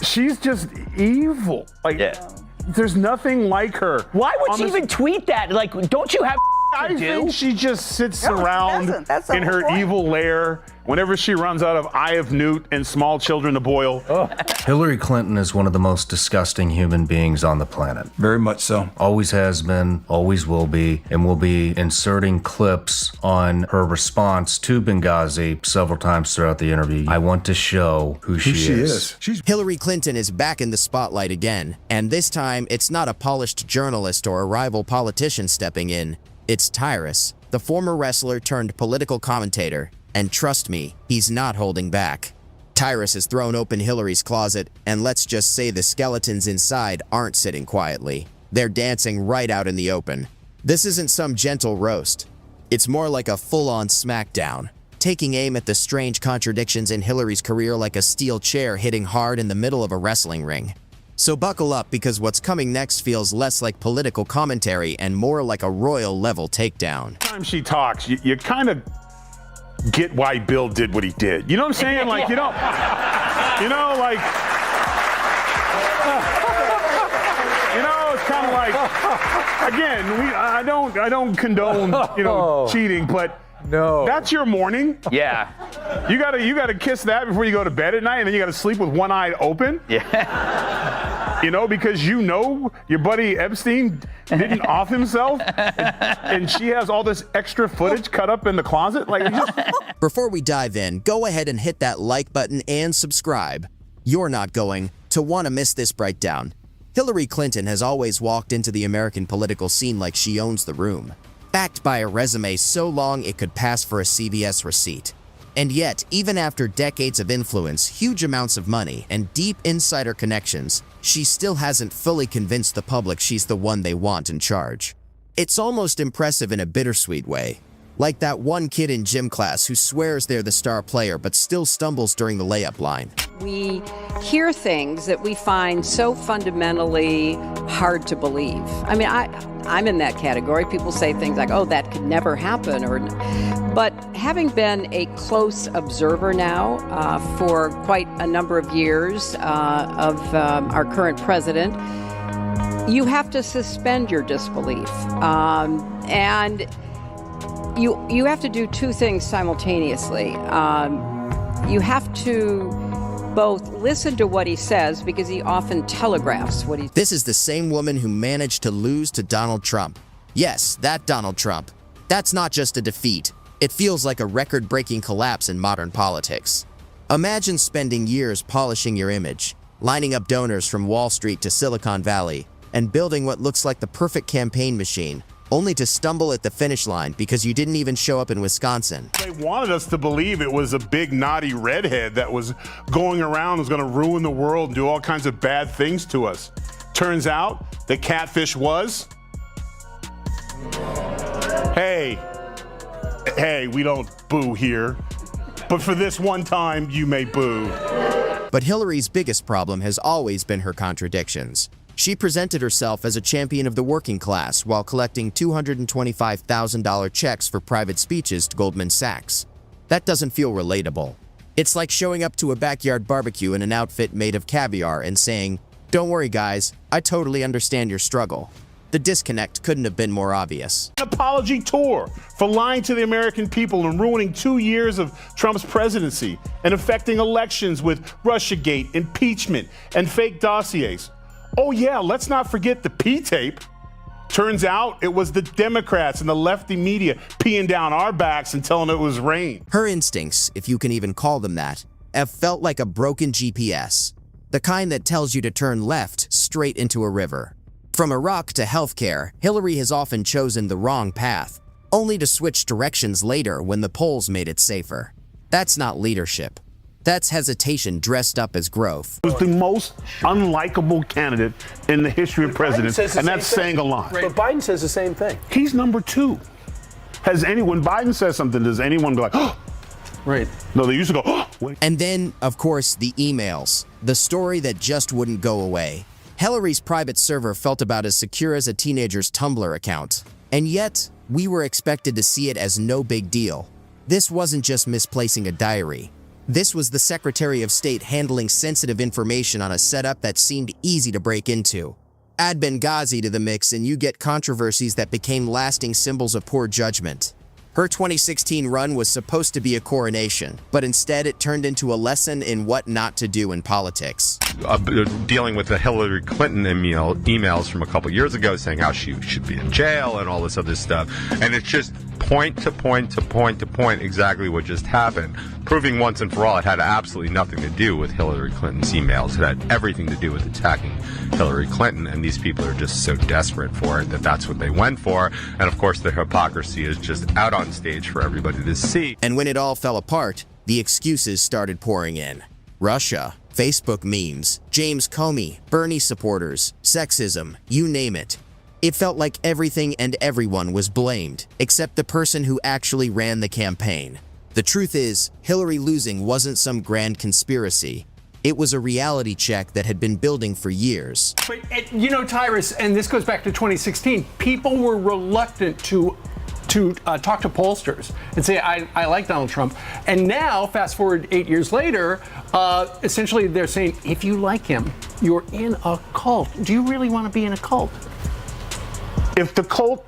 She's just evil. Like, there's nothing like her. Why would she even tweet that? Like, don't you have I think she just sits around That's in her evil lair whenever she runs out of Eye of Newt and small children to boil. Hillary Clinton is one of the most disgusting human beings on the planet. Very much so. Always has been, always will be, and will be inserting clips on her response to Benghazi several times throughout the interview. I want to show who she is. Hillary Clinton is back in the spotlight again, and this time it's not a polished journalist or a rival politician stepping in. It's Tyrus, the former wrestler turned political commentator, and trust me, he's not holding back. Tyrus has thrown open Hillary's closet, and let's just say the skeletons inside aren't sitting quietly. They're dancing right out in the open. This isn't some gentle roast. It's more like a full-on smackdown, taking aim at the strange contradictions in Hillary's career like a steel chair hitting hard in the middle of a wrestling ring. So buckle up, because what's coming next feels less like political commentary and more like a royal-level takedown. Every time she talks, you kind of get why Bill did what he did. You know what I'm saying? Like, you know, like, it's kind of like, again, I don't condone, cheating, but that's your morning. Yeah. You gotta kiss that before you go to bed at night, and then you gotta sleep with one eye open. Yeah. Because your buddy Epstein didn't off himself, and she has all this extra footage cut up in the closet. Like, Before we dive in, go ahead and hit that like button and subscribe. You're not going to want to miss this breakdown. Hillary Clinton has always walked into the American political scene like she owns the room, backed by a resume so long it could pass for a CVS receipt. And yet, even after decades of influence, huge amounts of money, and deep insider connections, she still hasn't fully convinced the public she's the one they want in charge. It's almost impressive in a bittersweet way, like that one kid in gym class who swears they're the star player but still stumbles during the layup line. We hear things that we find so fundamentally hard to believe. I mean, I'm in that category. People say things like, oh, that could never happen. But having been a close observer now for quite a number of years of our current president, you have to suspend your disbelief. And you have to do two things simultaneously. You have to both listen to what he says, because he often telegraphs what he... This is the same woman who managed to lose to Donald Trump. Yes, that Donald Trump. That's not just a defeat. It feels like a record-breaking collapse in modern politics. Imagine spending years polishing your image, lining up donors from Wall Street to Silicon Valley, and building what looks like the perfect campaign machine, only to stumble at the finish line because you didn't even show up in Wisconsin. They wanted us to believe it was a big naughty redhead that was going around, was going to ruin the world and do all kinds of bad things to us. Turns out the catfish was, hey, we don't boo here, but for this one time you may boo. But Hillary's biggest problem has always been her contradictions. She presented herself as a champion of the working class while collecting $225,000 checks for private speeches to Goldman Sachs. That doesn't feel relatable. It's like showing up to a backyard barbecue in an outfit made of caviar and saying, "Don't worry guys, I totally understand your struggle." The disconnect couldn't have been more obvious. An apology tour for lying to the American people and ruining 2 years of Trump's presidency and affecting elections with Russiagate, impeachment, and fake dossiers. Oh yeah, let's not forget the P-tape. Turns out it was the Democrats and the lefty media peeing down our backs and telling it was rain. Her instincts, if you can even call them that, have felt like a broken GPS. The kind that tells you to turn left straight into a river. From Iraq to healthcare, Hillary has often chosen the wrong path, only to switch directions later when the polls made it safer. That's not leadership. That's hesitation dressed up as growth. He was the most unlikable candidate in the history of presidents, and that's saying a lot. But Biden says the same thing. He's number two. When Biden says something, does anyone be like, oh? Right. No, they used to go, oh. And then, of course, the emails. The story that just wouldn't go away. Hillary's private server felt about as secure as a teenager's Tumblr account. And yet, we were expected to see it as no big deal. This wasn't just misplacing a diary. This was the Secretary of State handling sensitive information on a setup that seemed easy to break into. Add Benghazi to the mix and you get controversies that became lasting symbols of poor judgment. Her 2016 run was supposed to be a coronation, but instead it turned into a lesson in what not to do in politics. Dealing with the Hillary Clinton emails from a couple years ago saying how she should be in jail and all this other stuff. And it's just point to point to point to point exactly what just happened, proving once and for all it had absolutely nothing to do with Hillary Clinton's emails. It had everything to do with attacking Hillary Clinton, and these people are just so desperate for it that that's what they went for. And of course the hypocrisy is just out on stage for everybody to see. And when it all fell apart, the excuses started pouring in. Russia, Facebook memes, James Comey, Bernie supporters, sexism, you name it. It felt like everything and everyone was blamed, except the person who actually ran the campaign. The truth is, Hillary losing wasn't some grand conspiracy. It was a reality check that had been building for years. But, you know, Tyrus, and this goes back to 2016, people were reluctant to talk to pollsters and say, I like Donald Trump. And now, fast forward 8 years later, essentially they're saying, if you like him, you're in a cult. Do you really want to be in a cult? If the cult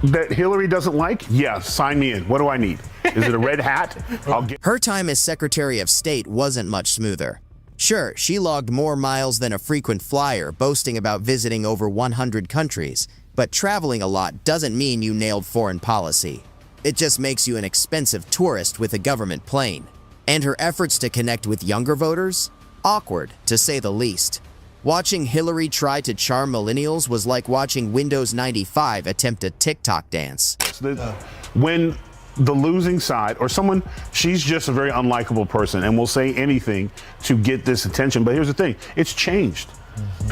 that Hillary doesn't like, yeah, sign me in. What do I need? Is it a red hat? I'll get. Her time as Secretary of State wasn't much smoother. Sure, she logged more miles than a frequent flyer, boasting about visiting over 100 countries, but traveling a lot doesn't mean you nailed foreign policy. It just makes you an expensive tourist with a government plane. And her efforts to connect with younger voters? Awkward, to say the least. Watching Hillary try to charm millennials was like watching Windows 95 attempt a TikTok dance. When the losing side, or someone, she's just a very unlikable person and will say anything to get this attention. But here's the thing, it's changed.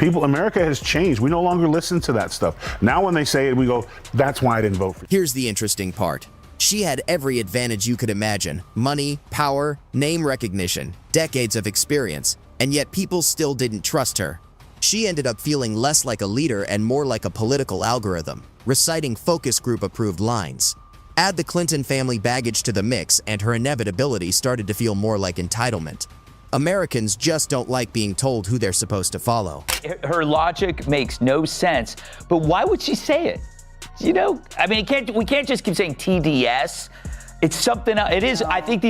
America has changed. We no longer listen to that stuff. Now when they say it, we go, that's why I didn't vote for you. Here's the interesting part. She had every advantage you could imagine. Money, power, name recognition, decades of experience. And yet people still didn't trust her. She ended up feeling less like a leader and more like a political algorithm, reciting focus group approved lines. Add the Clinton family baggage to the mix and her inevitability started to feel more like entitlement. Americans just don't like being told who they're supposed to follow. Her logic makes no sense, but why would she say it? You know, I mean, we can't just keep saying TDS. It's something else. It is, I think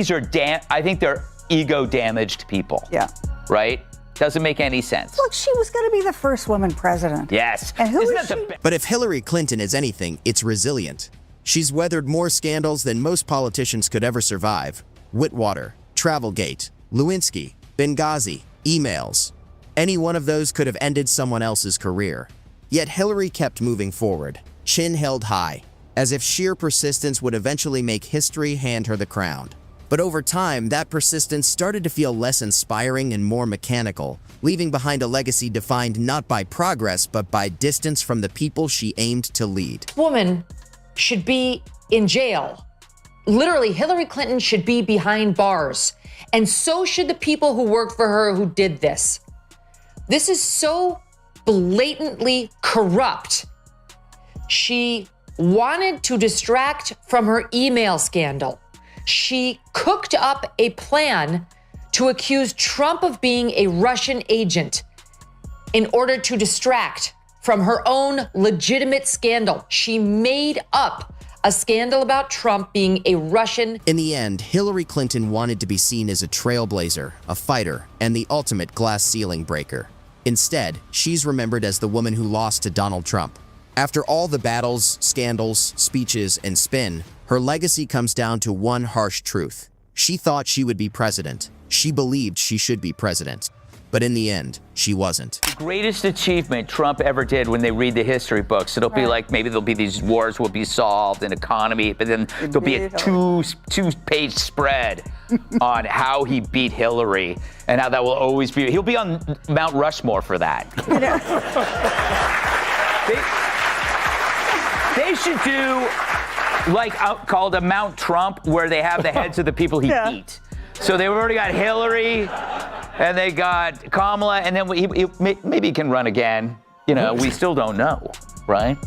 they're ego-damaged people. Yeah. Right? Doesn't make any sense. Look, she was going to be the first woman president. Yes. And who is she? But if Hillary Clinton is anything, it's resilient. She's weathered more scandals than most politicians could ever survive. Whitwater, Travelgate, Lewinsky, Benghazi, emails. Any one of those could have ended someone else's career. Yet Hillary kept moving forward, chin held high, as if sheer persistence would eventually make history hand her the crown. But over time, that persistence started to feel less inspiring and more mechanical, leaving behind a legacy defined not by progress, but by distance from the people she aimed to lead. Woman should be in jail. Literally, Hillary Clinton should be behind bars. And so should the people who worked for her who did this. This is so blatantly corrupt. She wanted to distract from her email scandal. She cooked up a plan to accuse Trump of being a Russian agent in order to distract from her own legitimate scandal. She made up a scandal about Trump being a Russian. In the end, Hillary Clinton wanted to be seen as a trailblazer, a fighter, and the ultimate glass ceiling breaker. Instead, she's remembered as the woman who lost to Donald Trump. After all the battles, scandals, speeches, and spin, her legacy comes down to one harsh truth. She thought she would be president. She believed she should be president. But in the end, she wasn't. The greatest achievement Trump ever did, when they read the history books, it'll be like, maybe there'll be these wars will be solved in economy, but then there'll be a two-page spread on how he beat Hillary and how that will always be. He'll be on Mount Rushmore for that. They should do like called a Mount Trump, where they have the heads of the people he beat. So they've already got Hillary, and they got Kamala, and then maybe he can run again. You know, we still don't know, right?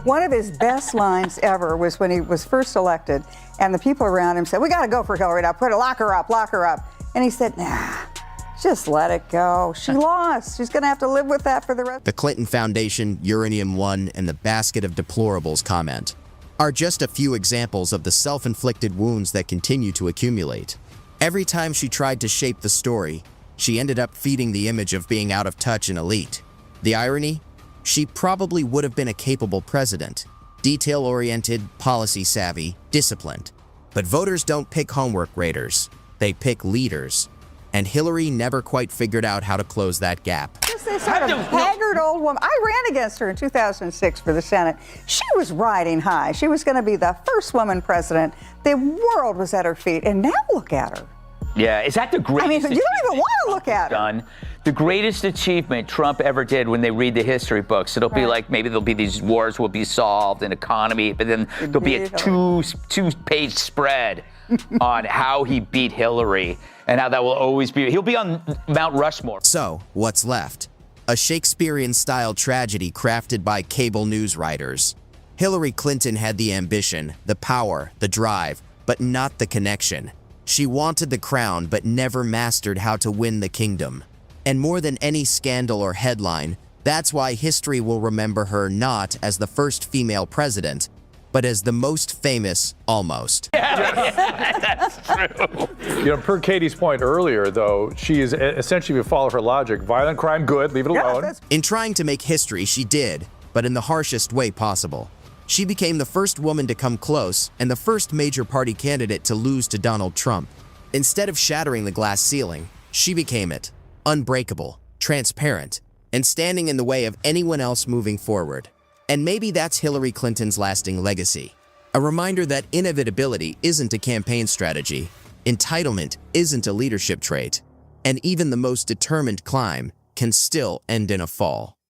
One of his best lines ever was when he was first elected, and the people around him said, "We got to go for Hillary now. Lock her up, lock her up." And he said, "Nah, just let it go. She lost. She's going to have to live with that for the rest." The Clinton Foundation, Uranium One, and the basket of deplorables comment are just a few examples of the self-inflicted wounds that continue to accumulate. Every time she tried to shape the story, she ended up feeding the image of being out of touch and elite. The irony? She probably would have been a capable president, detail-oriented, policy-savvy, disciplined. But voters don't pick homework raters. They pick leaders. And Hillary never quite figured out how to close that gap. Just this sort of haggard old woman. I ran against her in 2006 for the Senate. She was riding high. She was going to be the first woman president. The world was at her feet. And now look at her. Yeah, is that the greatest? I mean, you don't even want to look at her. Done. The greatest achievement Trump ever did when they read the history books. It'll be like maybe there'll be these wars will be solved in economy, but then there'll be a two-page spread on how he beat Hillary and how that will always be. He'll be on Mount Rushmore. So, what's left? A Shakespearean-style tragedy crafted by cable news writers. Hillary Clinton had the ambition, the power, the drive, but not the connection. She wanted the crown, but never mastered how to win the kingdom. And more than any scandal or headline, that's why history will remember her not as the first female president, but as the most famous almost. That's true. You know, per Katie's point earlier, though, she is essentially, if you follow her logic, violent crime, good, leave it alone. In trying to make history, she did, but in the harshest way possible. She became the first woman to come close and the first major party candidate to lose to Donald Trump. Instead of shattering the glass ceiling, she became it, unbreakable, transparent, and standing in the way of anyone else moving forward. And maybe that's Hillary Clinton's lasting legacy. A reminder that inevitability isn't a campaign strategy, entitlement isn't a leadership trait, and even the most determined climb can still end in a fall.